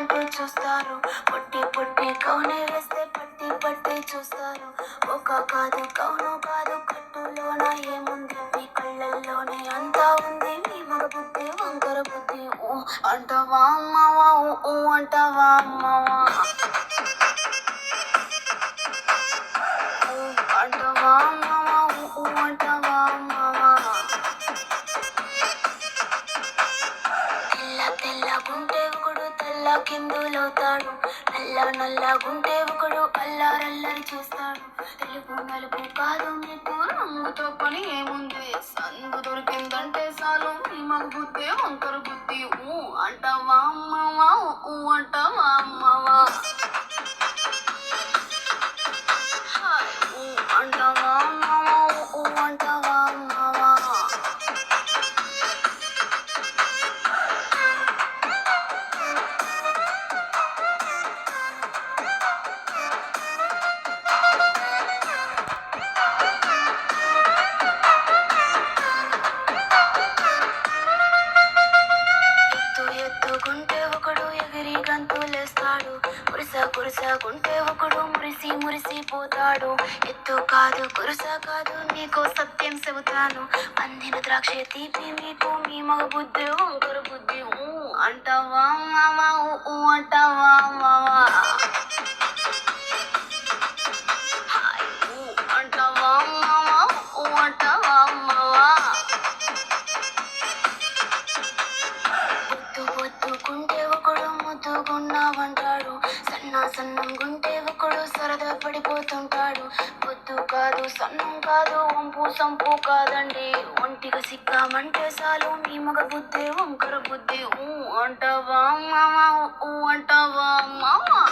అంటూ చూస్తారు. పొట్టి పొట్టి కౌనే వేస్తే పట్టి పట్టి చూస్తారు. ఒక కాదు కౌను కాదు కట్టులోన ఏముంది, మీ కళ్ళల్లోనే అంతా ఉంది. మీ మగ బుద్ధి వంకర బుద్ధి. ఊ అంటావా అమ్మవా, ఊ అంటావా అమ్మవా, అంటావా అమ్మవా, ఊ అంటావా అమ్మవా. తెల్ల తెల్లగుంటే ఒకడు తెల్ల కిందులవుతాడు, నల్ల నల్లగుంటే ఒకడు అల్లారల్లరి చేస్తాడు. తెలుగు నలుపు కాదు మీకు రంగుతో పని ఏముంది, సందు దొరికిందంటే చాలు మీ మగ బుద్ధి వంకర బుద్ధి. ఊ అంటావా అమ్మవా, ఊ అంటావా అమ్మవా, ఊ అంటావా అమ్మవా, ఊ అంటావా అమ్మవా. ఎత్తుగుంటే ఒకడు ఎగిరి గంతులేస్తాడు, కురుసగుంటే ఒకడు మురిసి మురిసిపోతాడు. ఎత్తు కాదు కురుస కాదు నీకో సత్యం చెబుతాను, అందిన ద్రాక్ష తీపి మీకు మీ మగ బుద్ధి వంకర బుద్ధి. ఊ అంటావా మావా, ఊ అంటావా మావా, ఊ అంటావా మావా, ఊ అంటావా మావా. పొద్దుకుంటే ఒకడు ముద్దుగున్నావంటాడు, సన్నంగుంటే ఒకడు సరదా పడిపోతుంటాడు. పొద్దు కాదు సన్నం కాదు వంపు సంపు కాదండి, ఒంటిగా సిక్కామంటే చాలు మీ మగ బుద్ధి వంకర బుద్ధి. ఊ అంటావా మావా, ఊ అంటావా మావా.